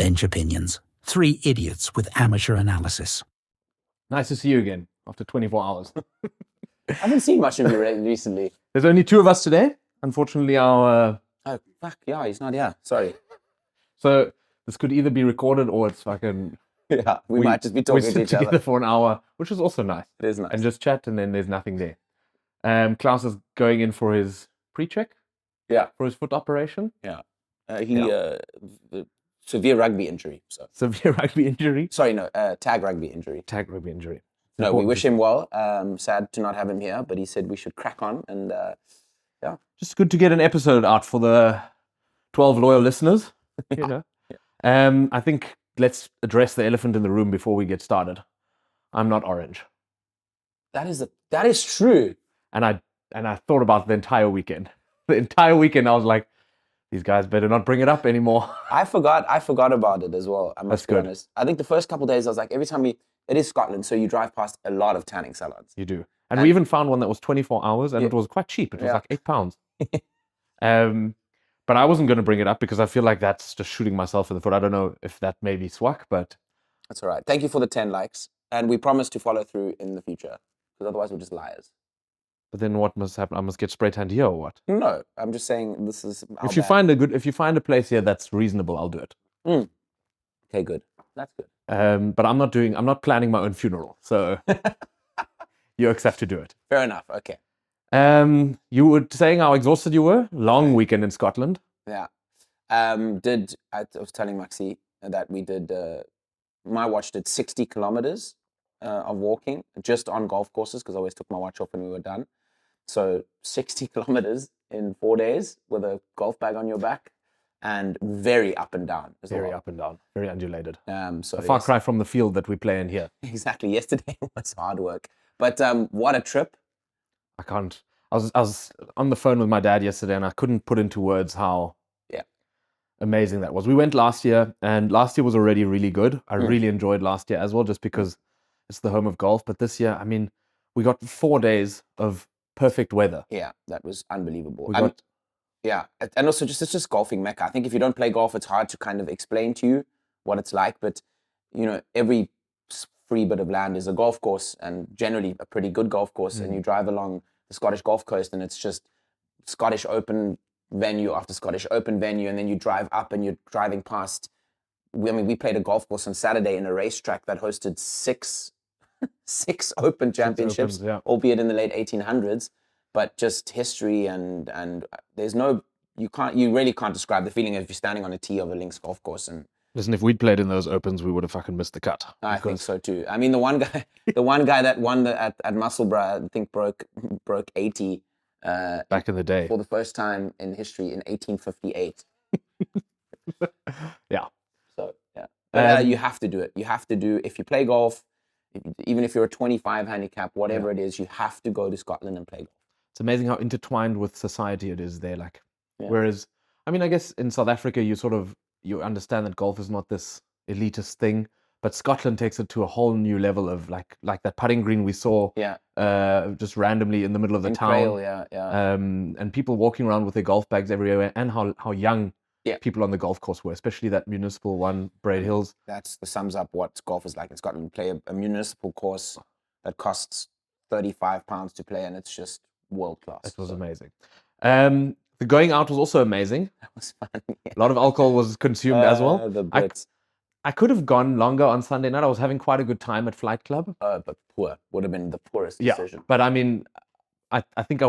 Bench Opinions. Three idiots with amateur analysis. Nice to see you again after 24 hours. I haven't seen much of you recently. There's only two of us today. Unfortunately, our... Oh, fuck, yeah, he's not here. Sorry. So this could either be recorded or it's fucking... Yeah, we might just be talking to sit each together other. for an hour, which is also nice. It is nice. And just chat, and then there's nothing there. Claus is going in for his pre-check. Yeah. For his foot operation. Yeah. Severe rugby injury. So. Severe rugby injury. Sorry, no, tag rugby injury. Tag rugby injury. No, we wish him well. Sad to not have him here, but he said we should crack on and yeah. Just good to get an episode out for the 12 loyal listeners. You know. Yeah. I think let's address the elephant in the room before we get started. I'm not orange. That is true. And I thought about the entire weekend. The entire weekend I was like, these guys better not bring it up anymore. I forgot about it as well. I must be honest. I think the first couple of days I was like, every time it is Scotland, so you drive past a lot of tanning salons. You do. And we even found one that was 24 hours and it was quite cheap. It was like £8. But I wasn't going to bring it up because I feel like that's just shooting myself in the foot. I don't know if that may be swag, but... That's all right. Thank you for the 10 likes. And we promise to follow through in the future because otherwise we're just liars. But then what must happen? I must get spray tanned here or what? No, I'm just saying this is... If you find a place here that's reasonable, I'll do it. Okay, good. That's good. But I'm not planning my own funeral. So you have to do it. Fair enough. Okay. You were saying how exhausted you were. Long weekend in Scotland. Yeah. I was telling Maxi that we did. My watch did 60 kilometers of walking just on golf courses because I always took my watch off when we were done. So 60 kilometers in 4 days with a golf bag on your back, and very up and down. Very up and down. Very undulated. So a far cry from the field that we play in here. Exactly. Yesterday was hard work, but what a trip. I can't. I was on the phone with my dad yesterday, and I couldn't put into words how amazing that was. We went last year, and last year was already really good. I really enjoyed last year as well, just because it's the home of golf. But this year, I mean, we got 4 days of perfect weather. Yeah, that was unbelievable. And also it's just golfing mecca. I think if you don't play golf, it's hard to kind of explain to you what it's like. But you know, every free bit of land is a golf course, and generally a pretty good golf course. And you drive along the Scottish Golf Coast, and it's just Scottish Open venue after Scottish Open venue, and then you drive up and you're driving past. We played a golf course on Saturday in a racetrack that hosted six Open championships, albeit in the late 1800s, but just history and there's no, you really can't describe the feeling if you're standing on a tee of a links golf course. And listen, if we'd played in those Opens, we would have fucking missed the cut. I think so too. I mean, the one guy that won at Musselburgh, I think broke 80 back in the day for the first time in history in 1858. Yeah. So yeah, you have to do it. You have to do, if you play golf, even if you're a 25 handicap, whatever it is, you have to go to Scotland and play golf. It's amazing how intertwined with society it is there. Like, whereas, I mean, I guess in South Africa, you understand that golf is not this elitist thing, but Scotland takes it to a whole new level of like that putting green we saw just randomly in the middle of the town. Trail, and people walking around with their golf bags everywhere, and how young people on the golf course were, especially that municipal one, Braid Hills. That sums up what golf is like in Scotland. You play a municipal course that costs £35 to play, and it's just world class. It was amazing. The going out was also amazing. That was fun. Yeah. A lot of alcohol was consumed as well. The Brits. I could have gone longer on Sunday night. I was having quite a good time at Flight Club. But poor. Would have been the poorest decision. But I mean, I think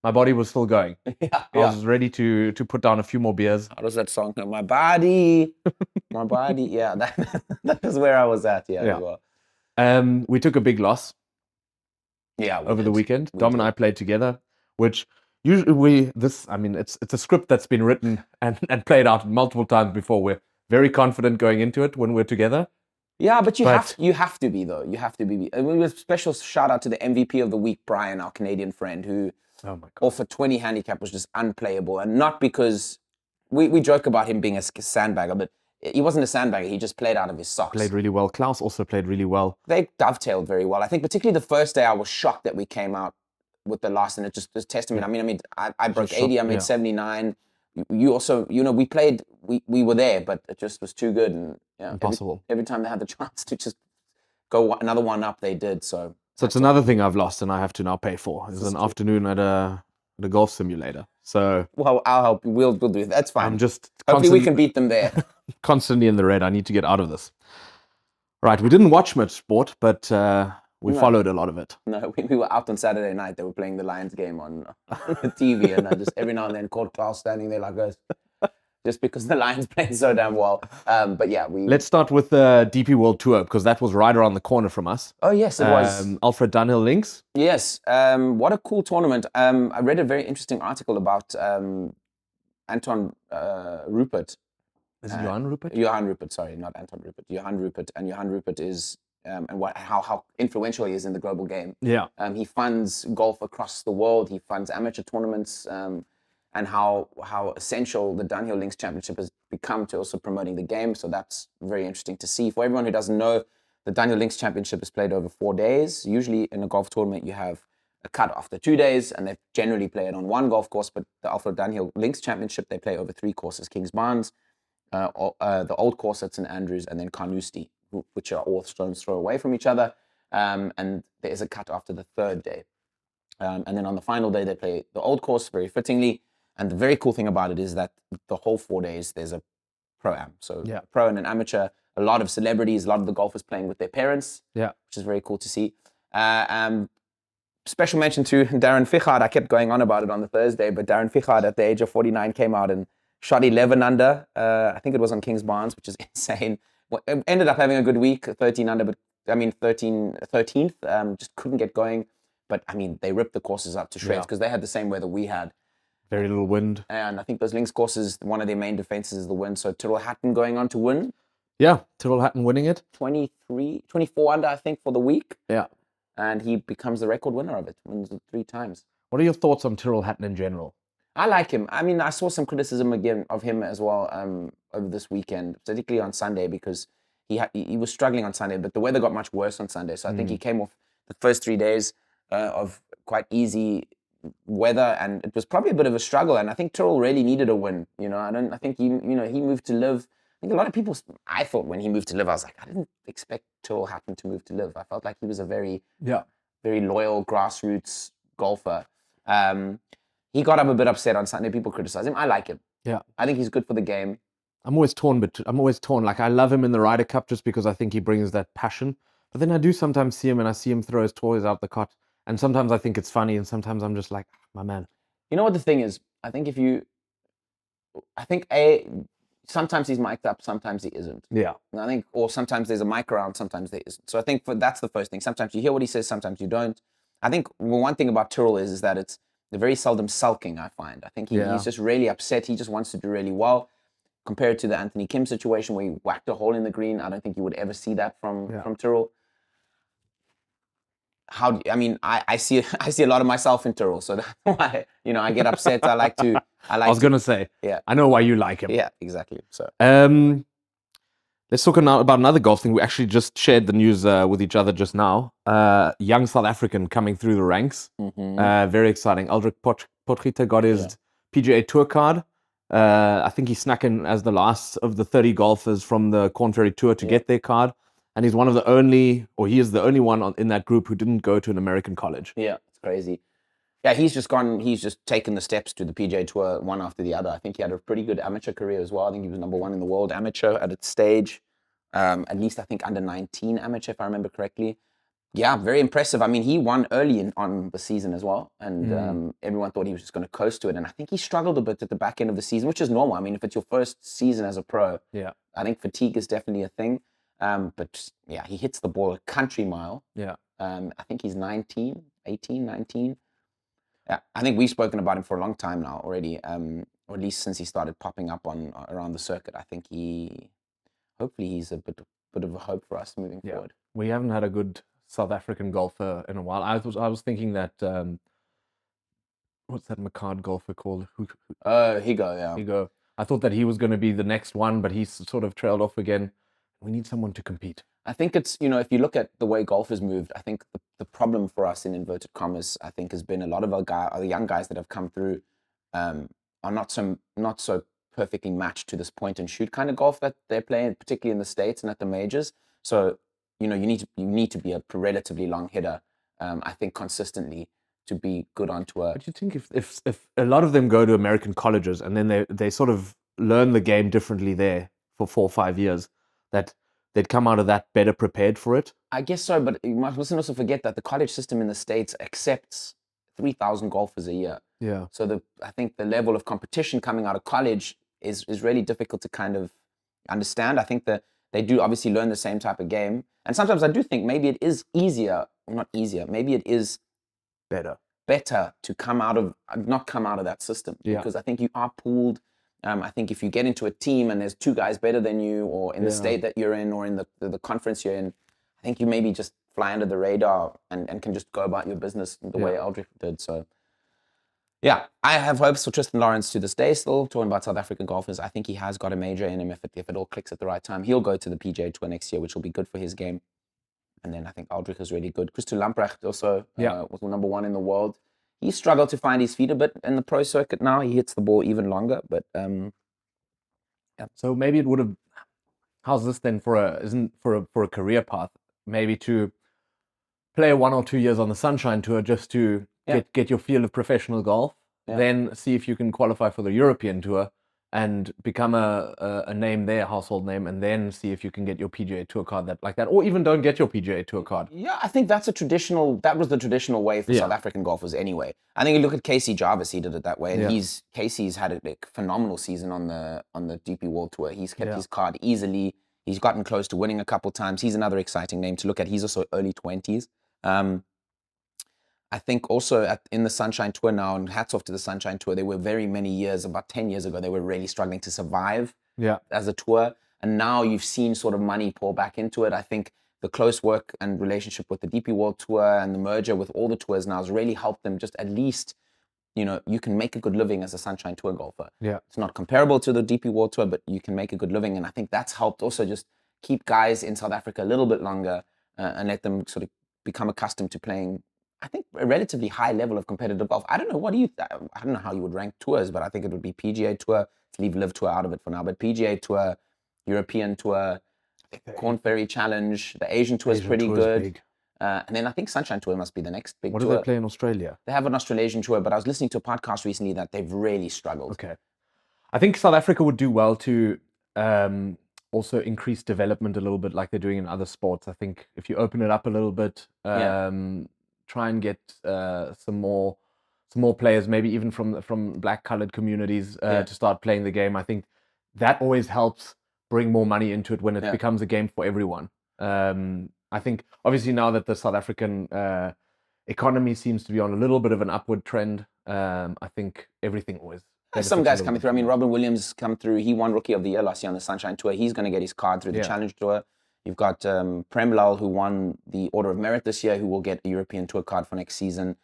my body was still going. I was ready to put down a few more beers. How does that song go? My body. Yeah, that is where I was at. As well. We took a big loss. Yeah. Over the weekend. Dom and I played together, which usually it's a script that's been written and played out multiple times before. We're very confident going into it when we're together. Yeah, but you have to be though. You have to be. I mean, a special shout out to the MVP of the week, Brian, our Canadian friend, who off a 20 handicap was just unplayable, and not because we joke about him being a sandbagger, but he wasn't a sandbagger. He just played out of his socks. Played really well. Claus also played really well. They dovetailed very well. I think particularly the first day, I was shocked that we came out with the loss, and it just was testament. I mean, I broke 80. I made 79. you also, we played, we were there, but it just was too good. And impossible. Every time they had the chance to just go another one up, they did. So it's another thing I've lost and I have to now pay for. Is an afternoon at a golf simulator. So well, I'll help you. We'll do it. That's fine. I'm just hopefully we can beat them there. Constantly in the red. I need to get out of this. Right, we didn't watch much sport, but we followed a lot of it. No, we were out on Saturday night. They were playing the Lions game on the TV, and I just every now and then caught Claus standing there like us, just because the Lions played so damn well. But yeah, let's start with the DP World Tour because that was right around the corner from us. Oh yes, it was. Alfred Dunhill Links. Yes, what a cool tournament. I read a very interesting article about Anton Rupert. Is it Johan Rupert? Johan Rupert, sorry, not Anton Rupert. Johan Rupert, and Johan Rupert is and how influential he is in the global game. Yeah. He funds golf across the world. He funds amateur tournaments, and how essential the Dunhill Links Championship has become to also promoting the game. So that's very interesting to see. For everyone who doesn't know, the Dunhill Links Championship is played over 4 days. Usually in a golf tournament, you have a cut after 2 days, and they generally play it on one golf course. But the Alfred Dunhill Links Championship, they play over 3 courses: Kings Barnes, the Old Course at St Andrews, and then Carnoustie, which are all stones throw away from each other. And there is a cut after the 3rd day. And then on the final day, they play the Old Course very fittingly. And the very cool thing about it is that the whole 4 days, there's a pro-am. So pro and an amateur, a lot of celebrities, a lot of the golfers playing with their parents, which is very cool to see. Special mention to Darren Fichard. I kept going on about it on the Thursday, but Darren Fichard at the age of 49 came out and shot 11 under. I think it was on Kings Barnes, which is insane. Well, ended up having a good week, 13 under, but 13th, just couldn't get going. But I mean, they ripped the courses up to shreds because they had the same weather we had. Very little wind. And I think those links courses, one of their main defenses is the wind. So Tyrell Hatton going on to win. Yeah, Tyrell Hatton winning it. 24 under, I think, for the week. Yeah. And he becomes the record winner of it, wins it 3 times. What are your thoughts on Tyrell Hatton in general? I like him. I mean, I saw some criticism again of him as well over this weekend, particularly on Sunday, because he was struggling on Sunday, but the weather got much worse on Sunday. So I think he came off the first 3 days of quite easy weather, and it was probably a bit of a struggle. And I think Tyrell really needed a win. I think he moved to live. I think a lot of people, I thought when he moved to live, I was like, I didn't expect Tyrell Hatton to move to live. I felt like he was a very loyal grassroots golfer. He got up a bit upset on Sunday. People criticize him. I like him. Yeah. I think he's good for the game. I'm always torn. Like, I love him in the Ryder Cup just because I think he brings that passion. But then I do sometimes see him and I see him throw his toys out the cot. And sometimes I think it's funny and sometimes I'm just like, my man. You know what the thing is? I think sometimes he's mic'd up, sometimes he isn't. Yeah. And or sometimes there's a mic around, sometimes there isn't. So I think that's the first thing. Sometimes you hear what he says, sometimes you don't. I think one thing about Tyrell is that they're very seldom sulking, I find. I think he's just really upset. He just wants to do really well. Compared to the Anthony Kim situation where he whacked a hole in the green, I don't think you would ever see that from Tyrell. I see a lot of myself in Tyrell, so that's why I get upset. I was gonna say, I know why you like him. Yeah, exactly. So let's talk now about another golf thing. We actually just shared the news with each other just now. Young South African coming through the ranks. Very exciting. Aldrich Potgieter got his PGA Tour card. I think he snuck in as the last of the 30 golfers from the Corn Ferry Tour to get their card. And he's he is the only one in that group who didn't go to an American college. Yeah, it's crazy. Yeah, he's just taken the steps to the PGA Tour one after the other. I think he had a pretty good amateur career as well. I think he was number 1 in the world amateur at its stage. At least I think under 19 amateur, if I remember correctly. Yeah, very impressive. I mean, he won early on the season as well. And everyone thought he was just going to coast to it. And I think he struggled a bit at the back end of the season, which is normal. I mean, if it's your first season as a pro, I think fatigue is definitely a thing. But yeah, he hits the ball a country mile. Yeah. I think he's 18, 19. Yeah, I think we've spoken about him for a long time now already, or at least since he started popping up around the circuit. I think hopefully he's a bit of a hope for us moving forward. We haven't had a good South African golfer in a while. I was thinking that what's that McCard golfer called? Higo, yeah. Higo. I thought that he was going to be the next one, but he's sort of trailed off again. We need someone to compete. I think it's, if you look at the way golf has moved, I think the problem for us in inverted commas, I think has been a lot of our young guys that have come through are not so perfectly matched to this point and shoot kind of golf that they're playing, particularly in the States and at the majors. So, you need to be a relatively long hitter, I think, consistently to be good on tour. But you think if a lot of them go to American colleges and then they sort of learn the game differently there for 4 or 5 years, that they'd come out of that better prepared for it? I guess so, but you mustn't also forget that the college system in the States accepts 3,000 golfers a year. Yeah. So I think the level of competition coming out of college is really difficult to kind of understand. I think that they do obviously learn the same type of game. And sometimes I do think maybe it is maybe it is better to not come out of that system. Yeah. Because I think you are pooled. I think if you get into a team and there's 2 guys better than you, or in the state that you're in, or in the conference you're in, I think you maybe just fly under the radar and can just go about your business the way Aldrich did. So, yeah, I have hopes for Tristan Lawrence to this day still, talking about South African golfers. I think he has got a major in him if it all clicks at the right time. He'll go to the PGA Tour next year, which will be good for his game. And then I think Aldrich is really good. Christo Lamprecht also was number 1 in the world. He struggled to find his feet a bit in the pro circuit now. He hits the ball even longer, but So maybe it would have. How's this then for a career path? Maybe to play 1 or 2 years on the Sunshine Tour just to get your feel of professional golf. Yeah. Then see if you can qualify for the European Tour and become a name there, household name, and then see if you can get your PGA Tour card like that, or even don't get your PGA Tour card. Yeah, I think that was the traditional way for South African golfers anyway. I think you look at Casey Jarvis, he did it that way, and Casey's had a phenomenal season on the DP World Tour. He's kept his card easily. He's gotten close to winning a couple times. He's another exciting name to look at. He's also early 20s. I think also in the Sunshine Tour now, and hats off to the Sunshine Tour, they were very many years, about 10 years ago, they were really struggling to survive as a tour. And now you've seen sort of money pour back into it. I think the close work and relationship with the DP World Tour and the merger with all the tours now has really helped them just at least, you can make a good living as a Sunshine Tour golfer. Yeah. It's not comparable to the DP World Tour, but you can make a good living. And I think that's helped also just keep guys in South Africa a little bit longer and let them sort of become accustomed to playing, I think, a relatively high level of competitive golf. I don't know, I don't know how you would rank tours, but I think it would be PGA Tour, to leave Live Tour out of it for now, but PGA Tour, European Tour, Corn Ferry Challenge, the Asian Tour is pretty good. And then I think Sunshine Tour must be the next big tour. What do they play in Australia? They have an Australasian Tour, but I was listening to a podcast recently that they've really struggled. Okay. I think South Africa would do well to also increase development a little bit like they're doing in other sports. I think if you open it up a little bit, try and get some more players, maybe even from black-colored communities to start playing the game. I think that always helps bring more money into it when it becomes a game for everyone. I think obviously now that the South African economy seems to be on a little bit of an upward trend, I think everything always. Some guys coming through. I mean, Robin Williams come through. He won Rookie of the Year last year on the Sunshine Tour. He's going to get his card through the Challenge Tour. You've got Premlal, who won the Order of Merit this year, who will get a European Tour card for next season.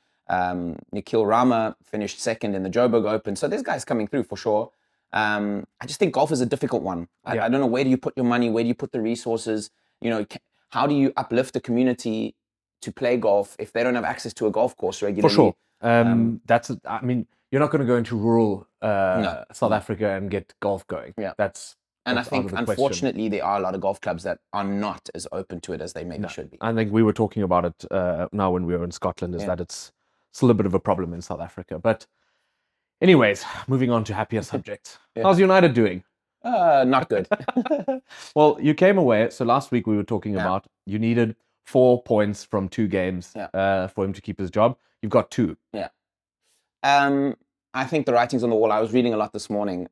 Nikhil Rama finished second in the Joburg Open. So there's guys coming through for sure. I just think golf is a difficult one. I don't know, where do you put your money? Where do you put the resources? How do you uplift the community to play golf if they don't have access to a golf course regularly? For sure. I mean, you're not going to go into rural South Africa and get golf going. Yeah. And I think, unfortunately, there are a lot of golf clubs that are not as open to it as they maybe should be. I think we were talking about it now when we were in Scotland, that it's still a bit of a problem in South Africa. But anyways, moving on to happier subjects. How's United doing? Not good. Well, you came away. So last week we were talking about you needed 4 points from 2 games for him to keep his job. You've got 2. Yeah. I think the writing's on the wall. I was reading a lot this morning.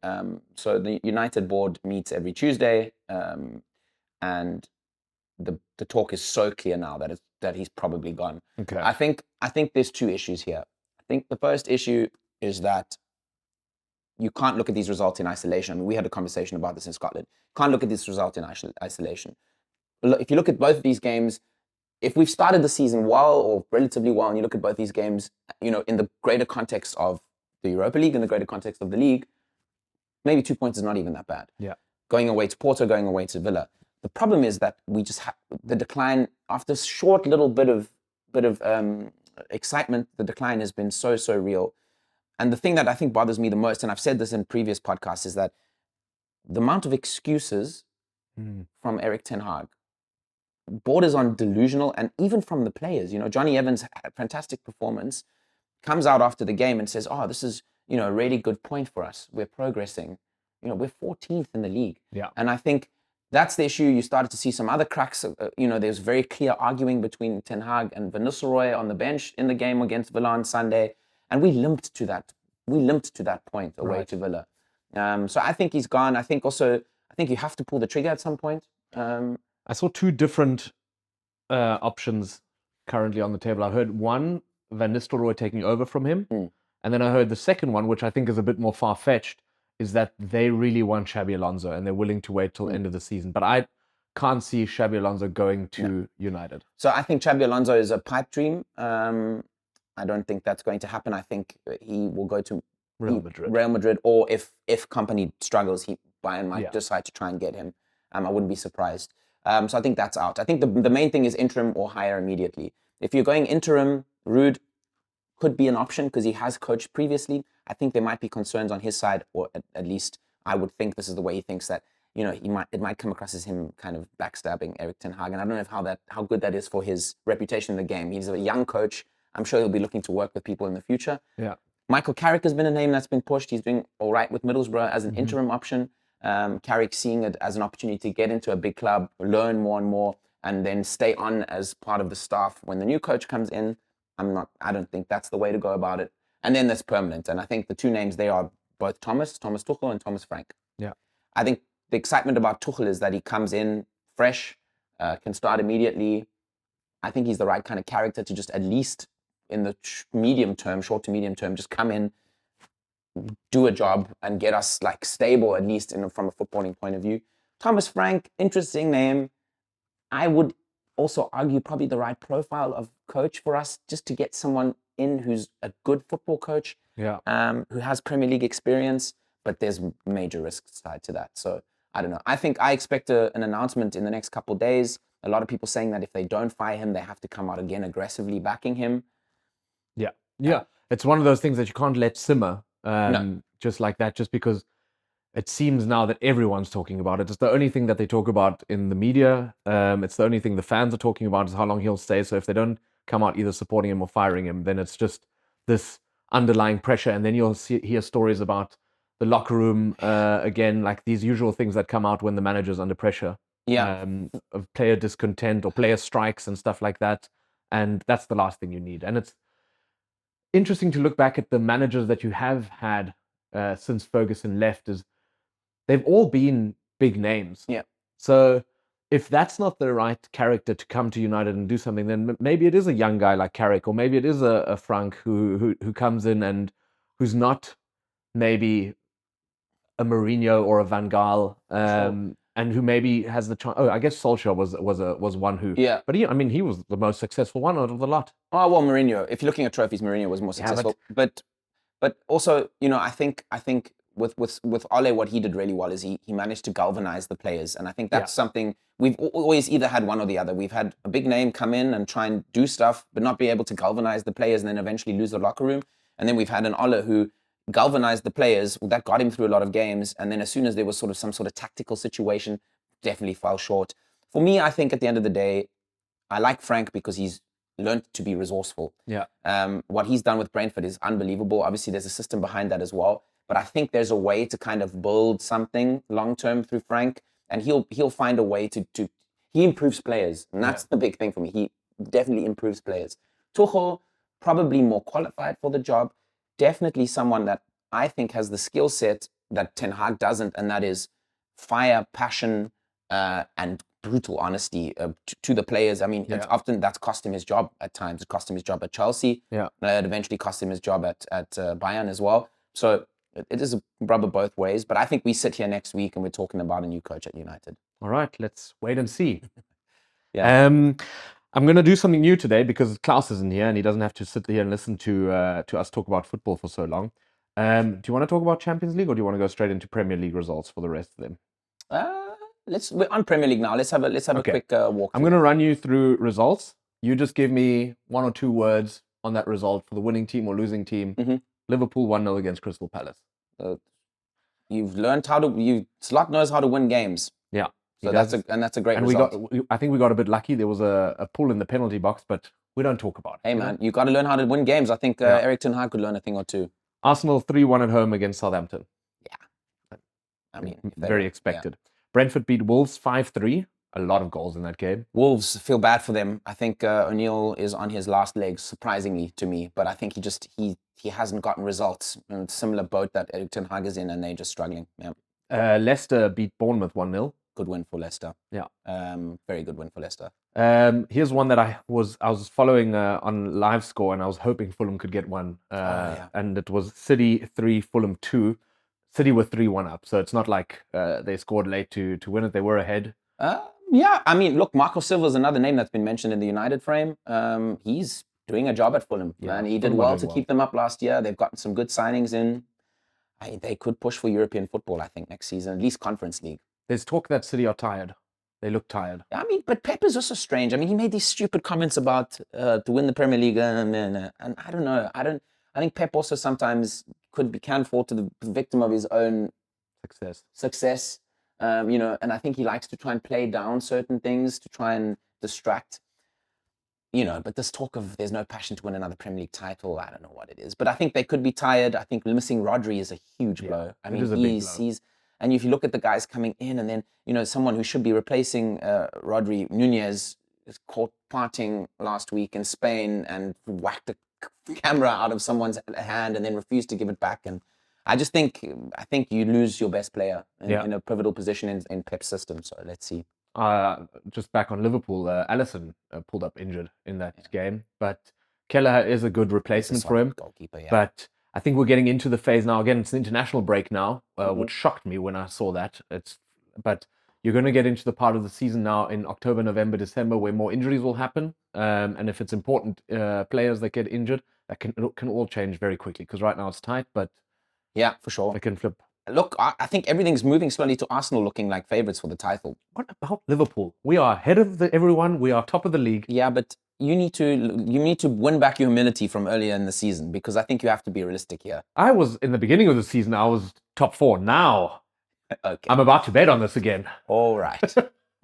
So the United board meets every Tuesday, and the talk is so clear now that he's probably gone. Okay. I think there's 2 issues here. I think the first issue is that you can't look at these results in isolation. I mean, we had a conversation about this in Scotland. You can't look at these results in isolation. If you look at both of these games, if we've started the season well or relatively well, and you look at both these games, in the greater context of the Europa League, in the greater context of the league, maybe 2 points is not even that bad. Yeah. Going away to Porto, going away to Villa. The problem is that we just the decline after a short little bit of excitement. The decline has been so real. And the thing that I think bothers me the most, and I've said this in previous podcasts, is that the amount of excuses from Erik ten Hag borders on delusional, and even from the players. Johnny Evans had a fantastic performance, comes out after the game and says, "Oh, this is a really good point for us. We're progressing. We're 14th in the league." Yeah. And I think that's the issue. You started to see some other cracks. There's very clear arguing between Ten Hag and Van Nistelrooy on the bench in the game against Villa on Sunday, and we limped to that. We limped to that point away to Villa. So I think he's gone. I think you have to pull the trigger at some point. I saw two different options currently on the table. I heard one, Van Nistelrooy taking over from him. And then I heard the second one, which I think is a bit more far-fetched, is that they really want Xabi Alonso and they're willing to wait till the end of the season. But I can't see Xabi Alonso going to United. So I think Xabi Alonso is a pipe dream. I don't think that's going to happen. I think he will go to Real Madrid, or if company struggles, Bayern might decide to try and get him. I wouldn't be surprised. So I think that's out. I think the main thing is interim or hire immediately. If you're going interim, Ruud could be an option because he has coached previously. I think there might be concerns on his side, or at least I would think this is the way he thinks, that it might come across as him kind of backstabbing Erik ten Hag. And I don't know how good that is for his reputation in the game. He's a young coach. I'm sure he'll be looking to work with people in the future. Yeah. Michael Carrick has been a name that's been pushed. He's doing all right with Middlesbrough as an interim option. Carrick seeing it as an opportunity to get into a big club, learn more and more, and then stay on as part of the staff when the new coach comes in. I don't think that's the way to go about it. And then there's permanent. And I think the two names there are both Thomas Tuchel and Thomas Frank. Yeah. I think the excitement about Tuchel is that he comes in fresh, can start immediately. I think he's the right kind of character to just at least in the short to medium term, just come in, do a job and get us like stable, at least from a footballing point of view. Thomas Frank, interesting name. I would also argue probably the right profile of coach for us, just to get someone in who's a good football coach, who has Premier League experience, but there's major risks tied to that. So I don't know. I expect an announcement in the next couple of days. A lot of people saying that if they don't fire him, they have to come out again aggressively backing him. Yeah. It's one of those things that you can't let simmer just like that, just because it seems now that everyone's talking about it. It's the only thing that they talk about in the media. It's the only thing the fans are talking about is how long he'll stay. So if they don't come out either supporting him or firing him, then it's just this underlying pressure. And then you'll hear stories about the locker room again, like these usual things that come out when the manager's under pressure. Of player discontent or player strikes and stuff like that. And that's the last thing you need. And it's interesting to look back at the managers that you have had since Ferguson left, is they've all been big names. Yeah. So if that's not the right character to come to United and do something, then maybe it is a young guy like Carrick, or maybe it is a Frank who comes in and who's not maybe a Mourinho or a Van Gaal, and who maybe has the chance. Oh, I guess Solskjaer was one who. Yeah. But he was the most successful one out of the lot. Oh well, Mourinho. If you're looking at trophies, Mourinho was more successful. But also, I think with Ole, what he did really well is he managed to galvanize the players, and I think that's something we've always either had one or the other. We've had a big name come in and try and do stuff, but not be able to galvanize the players, and then eventually lose the locker room. And then we've had an Ole who galvanized the players. That got him through a lot of games, and then as soon as there was some sort of tactical situation, definitely fell short. For me, I think at the end of the day, I like Frank because he's learned to be resourceful. Yeah. What he's done with Brentford is unbelievable. Obviously, there's a system behind that as well. But I think there's a way to kind of build something long-term through Frank, and he'll find a way to he improves players. And that's the big thing for me. He definitely improves players. Tuchel, probably more qualified for the job. Definitely someone that I think has the skill set that Ten Hag doesn't, and that is fire, passion, and brutal honesty to the players. I mean, it's often that's cost him his job at times. It cost him his job at Chelsea. Yeah. It eventually cost him his job at Bayern as well. So it is a rubber both ways. But I think we sit here next week and we're talking about a new coach at United. All right, let's wait and see. Yeah. I'm going to do something new today because Claus isn't here and he doesn't have to sit here and listen to us talk about football for so long. Do you want to talk about Champions League, or do you want to go straight into Premier League results for the rest of them? We're on Premier League now. Let's have a quick walk. I'm going to run you through results. You just give me one or two words on that result for the winning team or losing team, Liverpool 1-0 against Crystal Palace. You've learned Slot knows how to win games. Yeah. So that's a great and result. I think we got a bit lucky. There was a pull in the penalty box, but we don't talk about it. Hey, man, you got to learn how to win games. I think Eric Ten Hag could learn a thing or two. Arsenal 3-1 at home against Southampton. Yeah. I mean, very expected. Yeah. Brentford beat Wolves 5-3. A lot of goals in that game. Wolves, feel bad for them. I think O'Neill is on his last legs, surprisingly to me. But I think he hasn't gotten results. In a similar boat that Eric Ten Hag is in, and they're just struggling. Yeah. Leicester beat Bournemouth 1-0. Good win for Leicester. Yeah. Very good win for Leicester. Here's one that I was following on live score, and I was hoping Fulham could get one. And it was City 3, Fulham 2. City were 3-1 up, so it's not like they scored late to win it. They were ahead. Yeah, I mean, look, Marco Silva is another name that's been mentioned in the United frame. He's doing a job at Fulham, and he did well to keep them up last year. They've gotten some good signings in. They could push for European football, I think, next season, at least Conference League. There's talk that City are tired. They look tired. I mean, but Pep is also strange. I mean, he made these stupid comments about to win the Premier League, and I don't know. I think Pep also sometimes can fall to the victim of his own success. And I think he likes to try and play down certain things to try and distract. But this talk of there's no passion to win another Premier League title, I don't know what it is. But I think they could be tired. I think missing Rodri is a huge blow. I mean, he's and if you look at the guys coming in, and then someone who should be replacing Rodri, Nunez, is caught partying last week in Spain and whacked a camera out of someone's hand and then refused to give it back. And I think you lose your best player in a pivotal position in Pep's system. So let's see. Just back on Liverpool, Alisson pulled up injured in that game, but Kelleher is a good replacement for him. Goalkeeper, yeah. But I think we're getting into the phase now. Again, it's an international break now, which shocked me when I saw that. But you're going to get into the part of the season now in October, November, December, where more injuries will happen. And if it's important players that get injured, that can all change very quickly. Because right now it's tight, but yeah, for sure, it can flip. Look, I think everything's moving slowly to Arsenal looking like favourites for the title. What about Liverpool? We are ahead of everyone. We are top of the league. Yeah, but you need to win back your humility from earlier in the season, because I think you have to be realistic here. I was in the beginning of the season. I was top 4. Now, okay, I'm about to bet on this again. All right.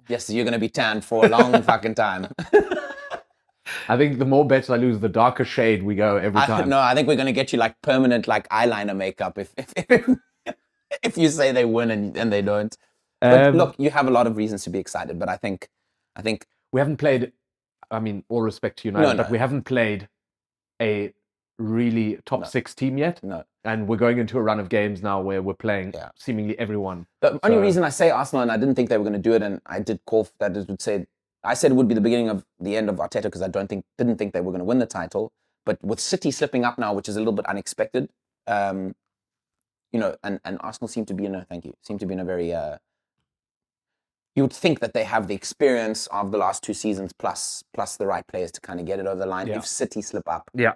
Yes, you're going to be tanned for a long fucking time. I think the more bets I lose, the darker shade we go every time. I think we're going to get you like permanent eyeliner makeup if you say they win and they don't. But look, you have a lot of reasons to be excited, but I think we haven't played. I mean, all respect to United, but we haven't played a really top 6 team yet. No. And we're going into a run of games now where we're playing seemingly everyone. The only reason I say Arsenal, and I didn't think they were going to do it, and I did call for that, I said it would be the beginning of the end of Arteta, because I didn't think they were going to win the title. But with City slipping up now, which is a little bit unexpected, and Arsenal seem to be in a very you would think that they have the experience of the last 2 seasons plus the right players to kind of get it over the line if City slip up. Yeah,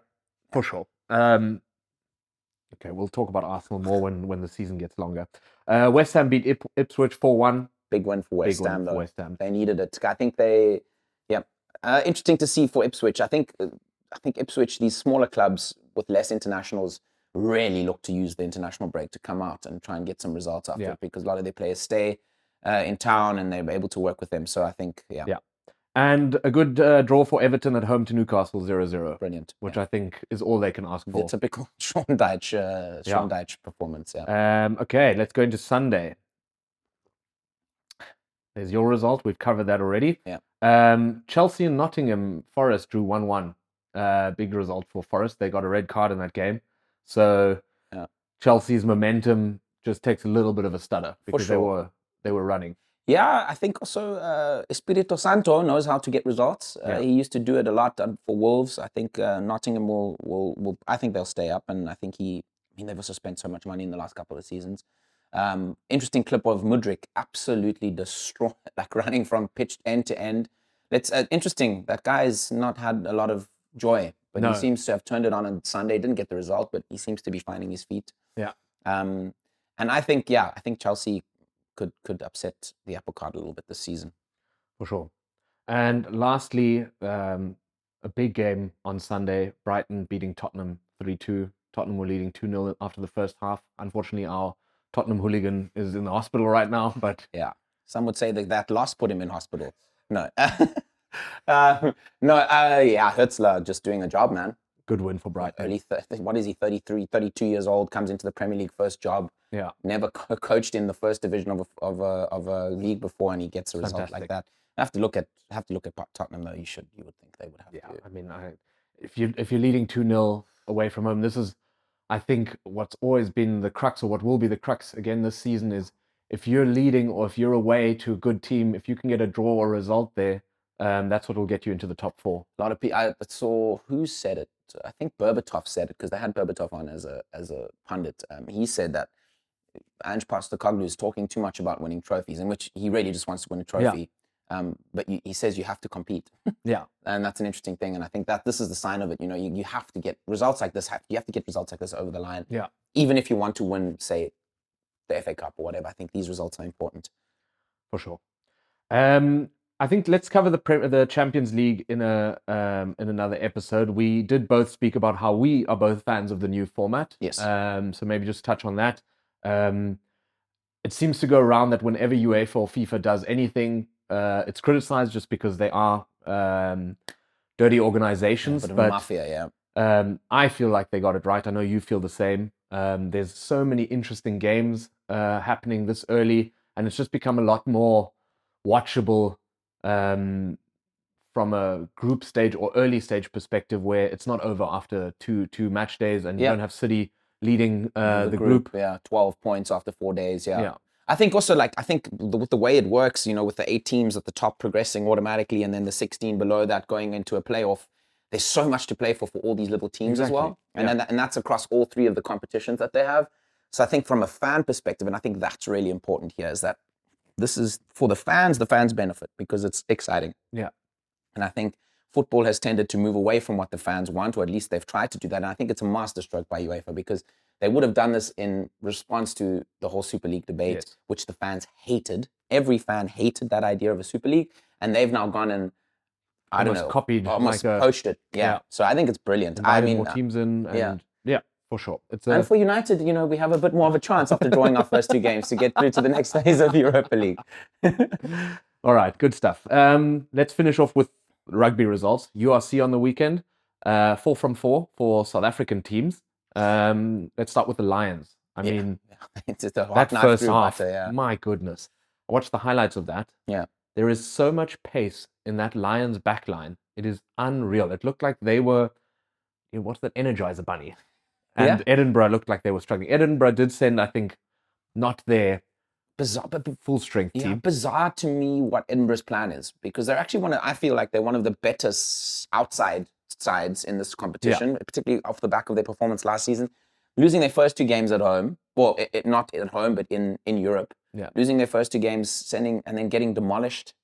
for sure. Okay, we'll talk about Arsenal more when the season gets longer. West Ham beat Ipswich 4-1. Big win for West Ham, though. They needed it. I think interesting to see for Ipswich. I think Ipswich, these smaller clubs with less internationals, really look to use the international break to come out and try and get some results after it, because a lot of their players stay in town and they're able to work with them. So I think, And a good draw for Everton at home to Newcastle 0-0. Brilliant. Which I think is all they can ask for. The typical Sean Dyche performance, Okay, let's go into Sunday. There's your result. We've covered that already. Yeah. Chelsea and Nottingham Forest drew 1-1. Big result for Forest. They got a red card in that game. So Chelsea's momentum just takes a little bit of a stutter because they were running. Yeah, I think also Espirito Santo knows how to get results. He used to do it a lot for Wolves. I think Nottingham will. I think they'll stay up, and I think they've also spent so much money in the last couple of seasons. Interesting clip of Mudryk absolutely destroyed, running from pitch end to end. It's interesting. That guy's not had a lot of joy, but he seems to have turned it on Sunday. Didn't get the result, but he seems to be finding his feet. Yeah. And I think Chelsea could upset the apple cart a little bit this season. For sure. And lastly, a big game on Sunday, Brighton beating Tottenham 3-2. Tottenham were leading 2-0 after the first half. Unfortunately, our Tottenham hooligan is in the hospital right now, but... Yeah. Some would say that loss put him in hospital. No. Yeah, Hutzler just doing a job, man. Good win for Brighton. What is he, 33, 32 years old, comes into the Premier League, first job. Yeah. Never coached in the first division of a league before, and he gets a result like that. I have to look at Tottenham, though. You would think they would have to. I mean, if you're leading 2-0 away from home, this is, I think, what's always been the crux, or what will be the crux again this season, is if you're leading or if you're away to a good team, if you can get a draw or result there, that's what will get you into the top 4. A lot of people. I saw who said it. I think Berbatov said it, because they had Berbatov on as a pundit. He said that Ange Postecoglou is talking too much about winning trophies, in which he really just wants to win a trophy. But he says you have to compete. Yeah. And that's an interesting thing. And I think that this is the sign of it. You know, you have to get results like this. You have to get results like this over the line. Yeah. Even if you want to win, say, the FA Cup or whatever, I think these results are important. For sure. I think let's cover the Champions League in another episode. We did both speak about how we are both fans of the new format. Yes. So maybe just touch on that. It seems to go around that whenever UEFA or FIFA does anything, it's criticized just because they are dirty organizations. Yeah, but mafia, yeah. I feel like they got it right. I know you feel the same. There's so many interesting games happening this early, and it's just become a lot more watchable from a group stage or early stage perspective, where it's not over after two match days, and you don't have City leading the group. Yeah, 12 points after 4 days. Yeah. I think also, with the way it works, you know, with the 8 teams at the top progressing automatically, and then the 16 below that going into a playoff, there's so much to play for all these little teams as well. And and that's across all 3 of the competitions that they have. So I think from a fan perspective, and I think that's really important here, is that this is for the fans benefit, because it's exciting. Yeah. And I think football has tended to move away from what the fans want, or at least they've tried to do that. And I think it's a masterstroke by UEFA, because they would have done this in response to the whole Super League debate, which the fans hated. Every fan hated that idea of a Super League, and they've now gone and almost poached it. Yeah. So I think it's brilliant. I mean, more teams in, and yeah, for sure. And for United, you know, we have a bit more of a chance after drawing our first 2 games to get through to the next phase of the Europa League. All right, good stuff. Let's finish off with rugby results. URC on the weekend, 4 from 4 for South African teams. Let's start with the Lions. I mean, it's that first half, my goodness. I watched the highlights of that. Yeah. There is so much pace in that Lions backline. It is unreal. It looked like they were, what's that, Energizer Bunny. And Edinburgh looked like they were struggling. Edinburgh did send, I think, not their full strength team. Bizarre to me what Edinburgh's plan is, because they're actually I feel like they're one of the better outside sides in this competition, particularly off the back of their performance last season. Losing their first 2 games at home, well, not at home, but in Europe. Yeah. Losing their first 2 games, and then getting demolished.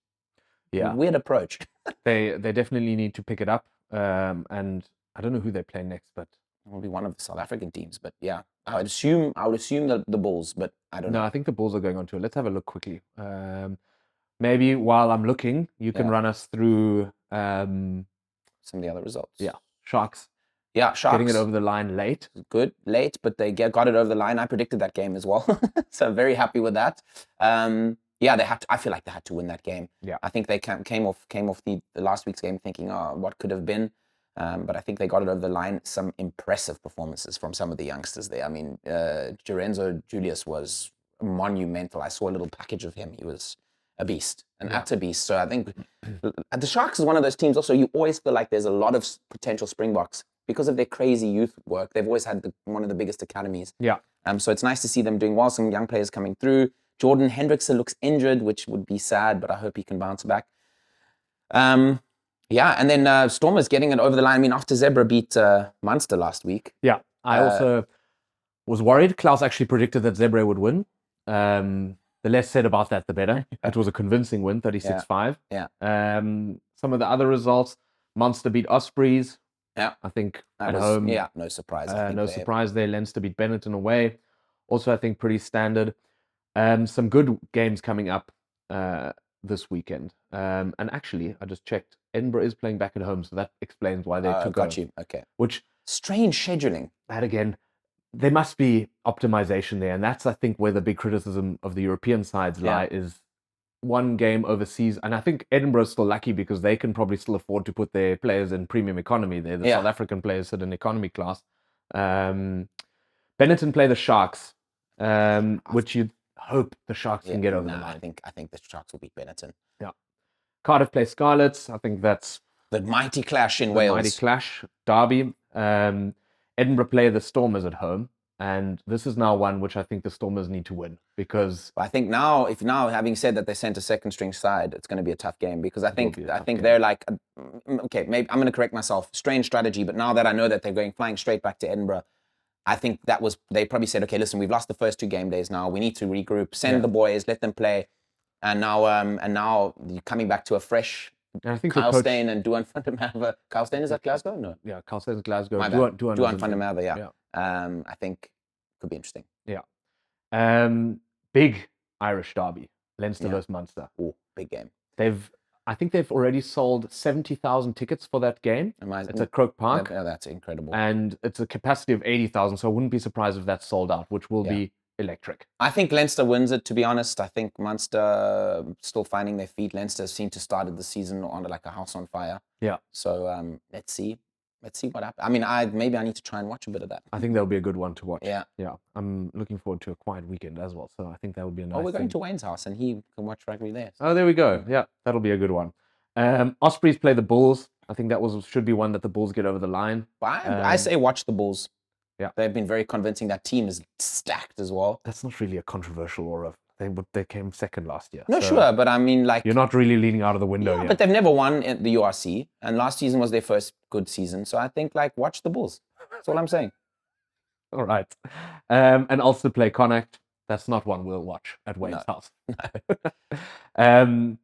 Yeah. Weird approach. They definitely need to pick it up. And I don't know who they play next, but it will be one of the South African teams. But yeah, I would assume the Bulls, but I don't know. No, I think the Bulls are going on to it. Let's have a look quickly. Maybe while I'm looking, you can run us through some of the other results. Yeah, Sharks. Yeah, Sharks. Getting it over the line late. Good, late, but they got it over the line. I predicted that game as well. So I'm very happy with that. I feel like they had to win that game. Yeah. I think they came off the last week's game thinking, what could have been? But I think they got it over the line. Some impressive performances from some of the youngsters there. I mean, Lorenzo Julius was monumental. I saw a little package of him. He was a beast, an utter beast. So I think the Sharks is one of those teams also, you always feel like there's a lot of potential Springboks because of their crazy youth work. They've always had one of the biggest academies. Yeah. So it's nice to see them doing well. Some young players coming through. Jordan Hendrickson looks injured, which would be sad, but I hope he can bounce back. And then Stormers getting it over the line. I mean, after Zebra beat Munster last week. Yeah, I also was worried. Claus actually predicted that Zebra would win. The less said about that, the better. It was a convincing win, 36-5. Yeah. Some of the other results, Munster beat Ospreys. Yeah. I think at home. Yeah, no surprise. No surprise there. Leinster beat Benetton away. Also, I think pretty standard. Some good games coming up this weekend. And actually, I just checked. Edinburgh is playing back at home, so that explains why they took got you. Okay. Which Strange scheduling. That again, there must be optimization there. And that's, I think, where the big criticism of the European sides lie is one game overseas. And I think Edinburgh's still lucky because they can probably still afford to put their players in premium economy there. The South African players sit in economy class. Benetton play the Sharks, which you'd hope the Sharks can get over the line. I think the Sharks will beat Benetton. Yeah. Cardiff play Scarlets. I think that's the mighty clash in Wales. Mighty clash. Derby. Edinburgh play the Stormers at home. And this is now one which I think the Stormers need to win because I think now, having said that they sent a second string side, it's going to be a tough game because I think they're like, okay, maybe I'm going to correct myself. Strange strategy, but now that I know that they're flying straight back to Edinburgh, I think they probably said, okay, listen, we've lost the first 2 game days now. We need to regroup, send the boys, let them play, and now you're coming back to a fresh. And I think Kyle Steyn and Duan van der Merwe. Kyle Steyn is at Glasgow? No. Yeah, Kyle Steyn is Glasgow. Duan van der Merwe, yeah. I think could be interesting. Yeah. Big Irish derby. Leinster versus Munster. Oh, big game. I think they've already sold 70,000 tickets for that game. Amazing. It's at Croke Park. That's incredible. And it's a capacity of 80,000, so I wouldn't be surprised if that's sold out, which will be electric. I think Leinster wins it, to be honest. I think Munster still finding their feet. Leinster seem to started the season on like a house on fire. Yeah. So let's see. Let's see what happens. I mean, maybe I need to try and watch a bit of that. I think that'll be a good one to watch. Yeah. Yeah. I'm looking forward to a quiet weekend as well. So I think that will be a nice thing. We're going to Wayne's house and he can watch rugby there. So. Oh, there we go. Yeah, that'll be a good one. Ospreys play the Bulls. I think that should be one that the Bulls get over the line. I say watch the Bulls. Yeah. They've been very convincing. That team is stacked as well. That's not really a controversial or they came second last year. No, sure, but I mean, like... You're not really leaning out of the window yet. But they've never won in the URC, and last season was their first good season. So I think, like, watch the Bulls. That's all I'm saying. All right. And also play Connacht. That's not one we'll watch at Wayne's house. No.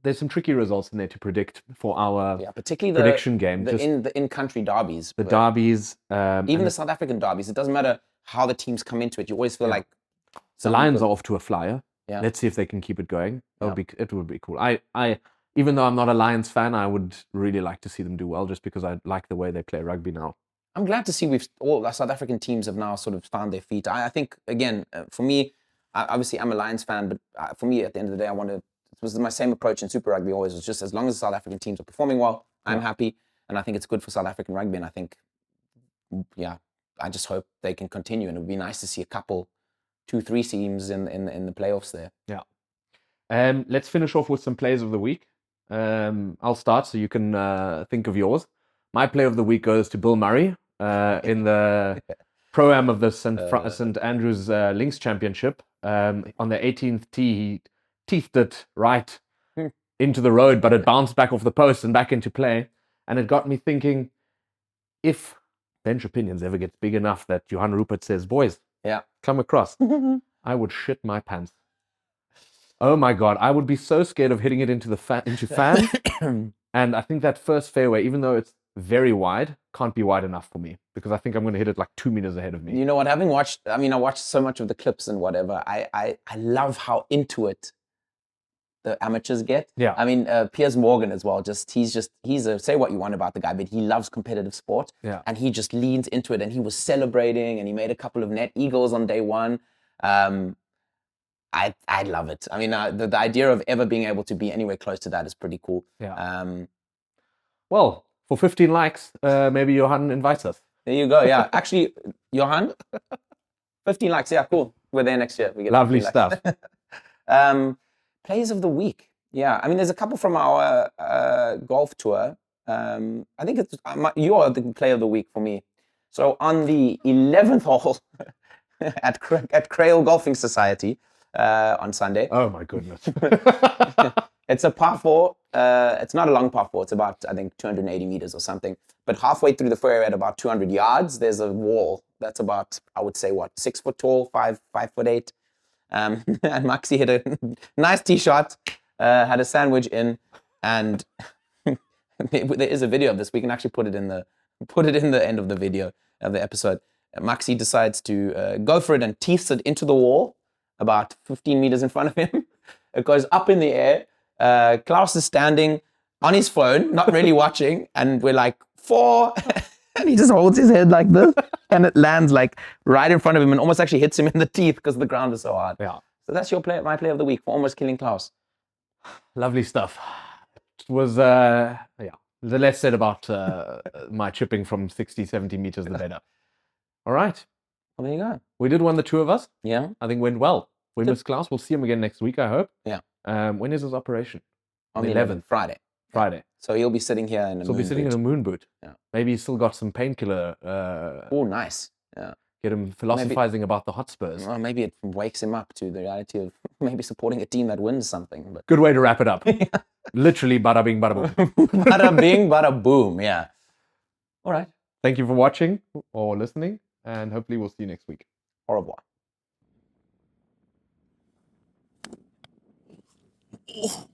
There's some tricky results in there to predict for our particularly prediction game. The in-country derbies. The derbies. Even the South African derbies. It doesn't matter how the teams come into it. You always feel like... The Lions are off to a flyer. Yeah. Let's see if they can keep it going. It would be cool. I even though I'm not a Lions fan, I would really like to see them do well just because I like the way they play rugby now. I'm glad to see all our South African teams have now sort of found their feet. I think, again, for me, obviously I'm a Lions fan, but for me, at the end of the day, it was my same approach in Super Rugby always. It was just as long as the South African teams are performing well, I'm happy. And I think it's good for South African rugby. And I think, I just hope they can continue. And it would be nice to see a couple 2-3 teams in the playoffs there. Yeah. Let's finish off with some plays of the week. I'll start so you can think of yours. My play of the week goes to Bill Murray in the Pro-Am of the St. Andrews Links Championship. On the 18th tee, he teethed it right into the road, but it bounced back off the post and back into play. And it got me thinking, if Bench Opinions ever gets big enough that Johan Rupert says, boys, come across, I would shit my pants. Oh my God, I would be so scared of hitting it into fans. And I think that first fairway, even though it's very wide, can't be wide enough for me because I think I'm going to hit it like 2 meters ahead of me. You know what? I watched so much of the clips and whatever. I love how into it the amateurs get. Yeah. I mean, Piers Morgan as well. He's say what you want about the guy, but he loves competitive sport. Yeah. And he just leans into it, and he was celebrating, and he made a couple of net eagles on day one. I love it. I mean, the idea of ever being able to be anywhere close to that is pretty cool. Yeah. Well, for 15 likes, maybe Johan invites us. There you go. Yeah. Actually, Johan, 15 likes. Yeah, cool. We're there next year. We get lovely stuff. Plays of the week. Yeah. I mean, there's a couple from our golf tour. I think you are the play of the week for me. So on the 11th hole at Crail Golfing Society on Sunday. Oh my goodness. It's a par 4. It's not a long par 4. It's about, I think, 280 meters or something. But halfway through the fairway at about 200 yards, there's a wall that's about, I would say, 6 foot tall, 5'8". And Maxi hit a nice tee shot, had a sandwich in, and there is a video of this. We can actually put it in the end of the video of the episode. Maxi decides to go for it and teeths it into the wall about 15 meters in front of him. It goes up in the air. Claus is standing on his phone, not really watching, and we're like, 4. And he just holds his head like this, and it lands like right in front of him and almost actually hits him in the teeth because the ground is so hard. Yeah. So that's my play of the week for almost killing Claus. Lovely stuff. It was, the less said about my chipping from 60, 70 meters, the better. All right. Well, there you go. We did one, the two of us. Yeah. I think went well. We missed Claus. We'll see him again next week, I hope. Yeah. When is his operation? On the 11th, Friday. Friday. So he'll be sitting here in a So he'll be sitting in a moon boot. Yeah. Maybe he's still got some painkiller. Oh, nice. Yeah. Get him philosophizing about the Hotspurs. Well, maybe it wakes him up to the reality of maybe supporting a team that wins something. But Good way to wrap it up. Literally, bada bing, bada boom. bada bing, bada boom. Yeah. All right. Thank you for watching or listening, and hopefully we'll see you next week. Au revoir. Oh.